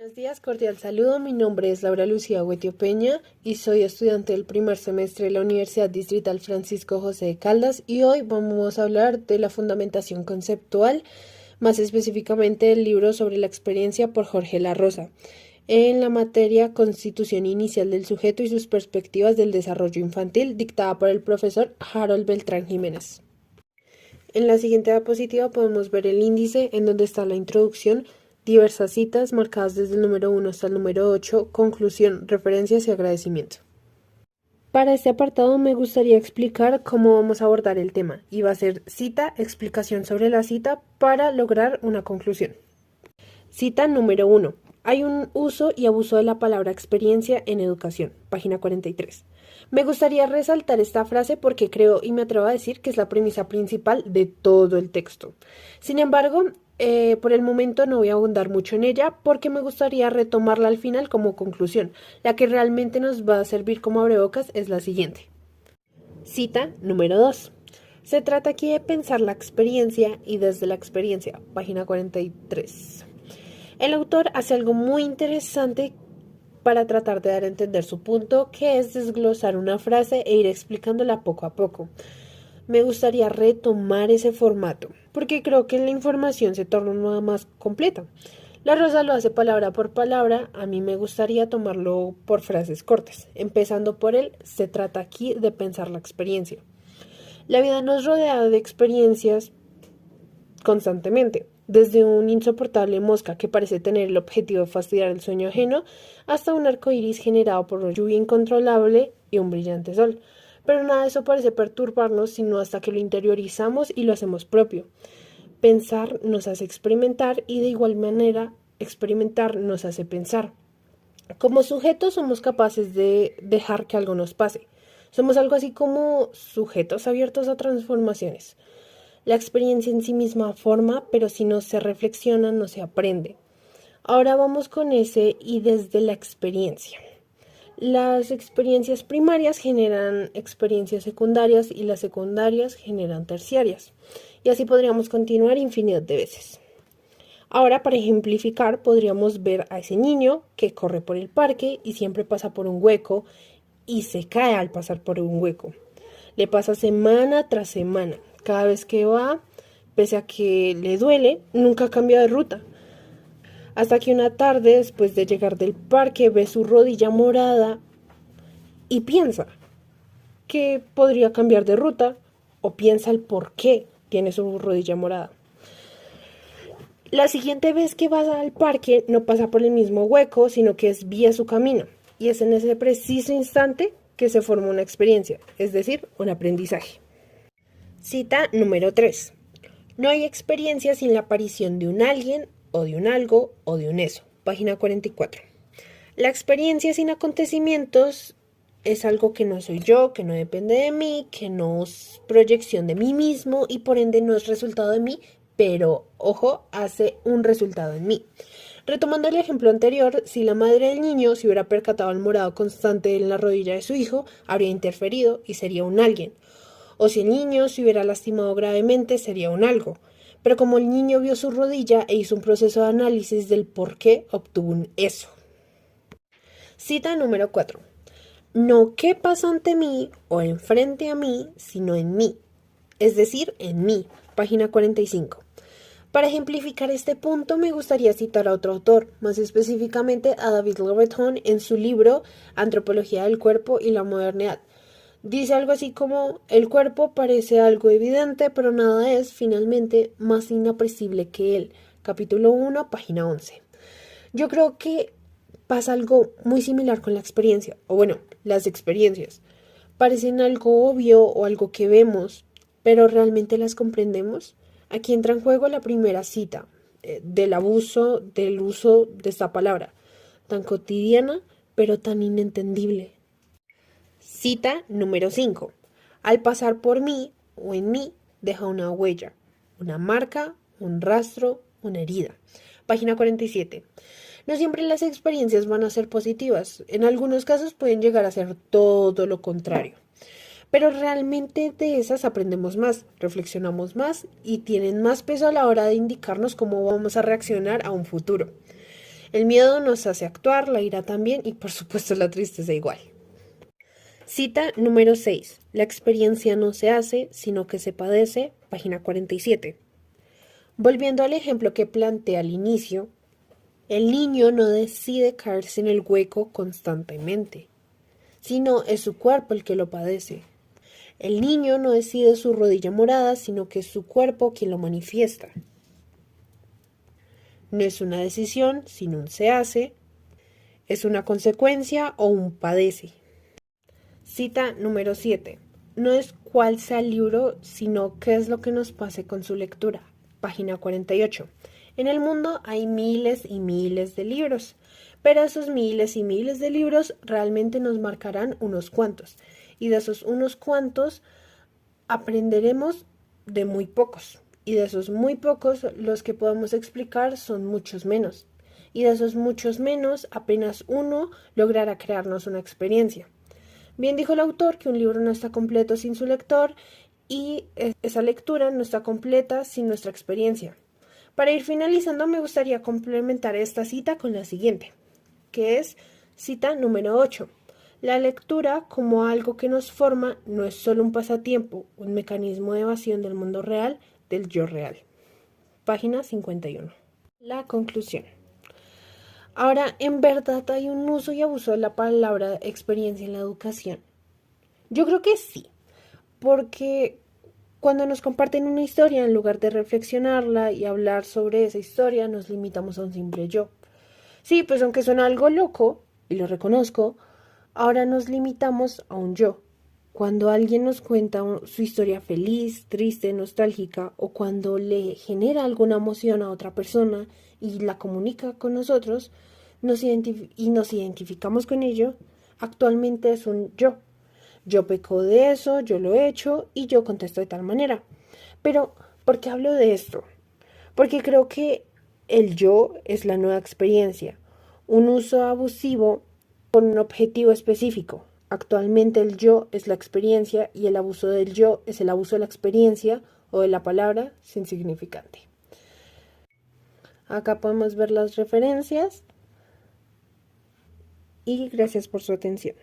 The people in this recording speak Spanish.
Buenos días, cordial saludo. Mi nombre es Laura Lucía Huetio Peña y soy estudiante del primer semestre de la Universidad Distrital Francisco José de Caldas y hoy vamos a hablar de la fundamentación conceptual, más específicamente del libro sobre la experiencia por Jorge La Rosa, en la materia Constitución Inicial del Sujeto y sus perspectivas del desarrollo infantil, dictada por el profesor Harold Beltrán Jiménez. En la siguiente diapositiva podemos ver el índice en donde está la introducción, diversas citas marcadas desde el número 1 hasta el número 8, conclusión, referencias y agradecimiento. Para este apartado me gustaría explicar cómo vamos a abordar el tema y va a ser cita, explicación sobre la cita para lograr una conclusión. Cita número 1. Hay un uso y abuso de la palabra experiencia en educación, página 43. Me gustaría resaltar esta frase porque creo y me atrevo a decir que es la premisa principal de todo el texto. Sin embargo, por el momento no voy a abundar mucho en ella porque me gustaría retomarla al final como conclusión. La que realmente nos va a servir como abrebocas es la siguiente. Cita número 2. Se trata aquí de pensar la experiencia y desde la experiencia, página 43. El autor hace algo muy interesante para tratar de dar a entender su punto, que es desglosar una frase e ir explicándola poco a poco. Me gustaría retomar ese formato, porque creo que la información se torna nada más completa. La Rosa lo hace palabra por palabra, a mí me gustaría tomarlo por frases cortas, empezando por él, se trata aquí de pensar la experiencia. La vida nos rodea de experiencias constantemente, desde un insoportable mosca que parece tener el objetivo de fastidiar el sueño ajeno, hasta un arco iris generado por una lluvia incontrolable y un brillante sol. Pero nada de eso parece perturbarnos, sino hasta que lo interiorizamos y lo hacemos propio. Pensar nos hace experimentar y de igual manera experimentar nos hace pensar. Como sujetos somos capaces de dejar que algo nos pase. Somos algo así como sujetos abiertos a transformaciones. La experiencia en sí misma forma, pero si no se reflexiona, no se aprende. Ahora vamos con ese y desde la experiencia. Las experiencias primarias generan experiencias secundarias y las secundarias generan terciarias. Y así podríamos continuar infinidad de veces. Ahora, para ejemplificar, podríamos ver a ese niño que corre por el parque y siempre pasa por un hueco y se cae al pasar por un hueco. Le pasa semana tras semana. Cada vez que va, pese a que le duele, nunca cambia de ruta. Hasta que una tarde, después de llegar del parque, ve su rodilla morada y piensa que podría cambiar de ruta o piensa el por qué tiene su rodilla morada. La siguiente vez que va al parque no pasa por el mismo hueco, sino que desvía su camino. Y es en ese preciso instante que se forma una experiencia, es decir, un aprendizaje. Cita número 3. No hay experiencia sin la aparición de un alguien, o de un algo, o de un eso. Página 44. La experiencia sin acontecimientos es algo que no soy yo, que no depende de mí, que no es proyección de mí mismo y por ende no es resultado de mí, pero, ojo, hace un resultado en mí. Retomando el ejemplo anterior, si la madre del niño se hubiera percatado el morado constante en la rodilla de su hijo, habría interferido y sería un alguien. O si el niño se hubiera lastimado gravemente, sería un algo. Pero como el niño vio su rodilla e hizo un proceso de análisis del por qué, obtuvo un eso. Cita número 4. No qué pasa ante mí o enfrente a mí, sino en mí. Es decir, en mí. Página 45. Para ejemplificar este punto me gustaría citar a otro autor, más específicamente a David Le Breton en su libro Antropología del cuerpo y la modernidad. Dice algo así como, el cuerpo parece algo evidente, pero nada es, finalmente, más inapreciable que él. Capítulo 1, página 11. Yo creo que pasa algo muy similar con la experiencia, o bueno, las experiencias. Parecen algo obvio o algo que vemos, pero ¿realmente las comprendemos? Aquí entra en juego la primera cita del abuso, del uso de esta palabra, tan cotidiana, pero tan inentendible. Cita número 5. Al pasar por mí o en mí, deja una huella, una marca, un rastro, una herida. Página 47. No siempre las experiencias van a ser positivas. En algunos casos pueden llegar a ser todo lo contrario. Pero realmente de esas aprendemos más, reflexionamos más y tienen más peso a la hora de indicarnos cómo vamos a reaccionar a un futuro. El miedo nos hace actuar, la ira también y por supuesto la tristeza igual. Cita número 6. La experiencia no se hace, sino que se padece, página 47. Volviendo al ejemplo que planteé al inicio, el niño no decide caerse en el hueco constantemente, sino es su cuerpo el que lo padece. El niño no decide su rodilla morada, sino que es su cuerpo quien lo manifiesta. No es una decisión, sino un se hace, es una consecuencia o un padece. Cita número 7. No es cuál sea el libro, sino qué es lo que nos pase con su lectura. Página 48. En el mundo hay miles y miles de libros, pero esos miles y miles de libros realmente nos marcarán unos cuantos, y de esos unos cuantos aprenderemos de muy pocos, y de esos muy pocos los que podemos explicar son muchos menos, y de esos muchos menos apenas uno logrará crearnos una experiencia. Bien dijo el autor que un libro no está completo sin su lector y esa lectura no está completa sin nuestra experiencia. Para ir finalizando, me gustaría complementar esta cita con la siguiente, que es cita número 8. La lectura, como algo que nos forma, no es solo un pasatiempo, un mecanismo de evasión del mundo real, del yo real. Página 51. La conclusión. Ahora, ¿en verdad hay un uso y abuso de la palabra experiencia en la educación? Yo creo que sí, porque cuando nos comparten una historia, en lugar de reflexionarla y hablar sobre esa historia, nos limitamos a un simple yo. Sí, pues aunque suena algo loco, y lo reconozco, ahora nos limitamos a un yo. Cuando alguien nos cuenta su historia feliz, triste, nostálgica, o cuando le genera alguna emoción a otra persona y la comunica con nosotros, nos identificamos con ello, actualmente es un yo. Yo peco de eso, yo lo he hecho y yo contesto de tal manera. Pero, ¿por qué hablo de esto? Porque creo que el yo es la nueva experiencia, un uso abusivo con un objetivo específico. Actualmente el yo es la experiencia y el abuso del yo es el abuso de la experiencia o de la palabra sin significante. Acá podemos ver las referencias y gracias por su atención.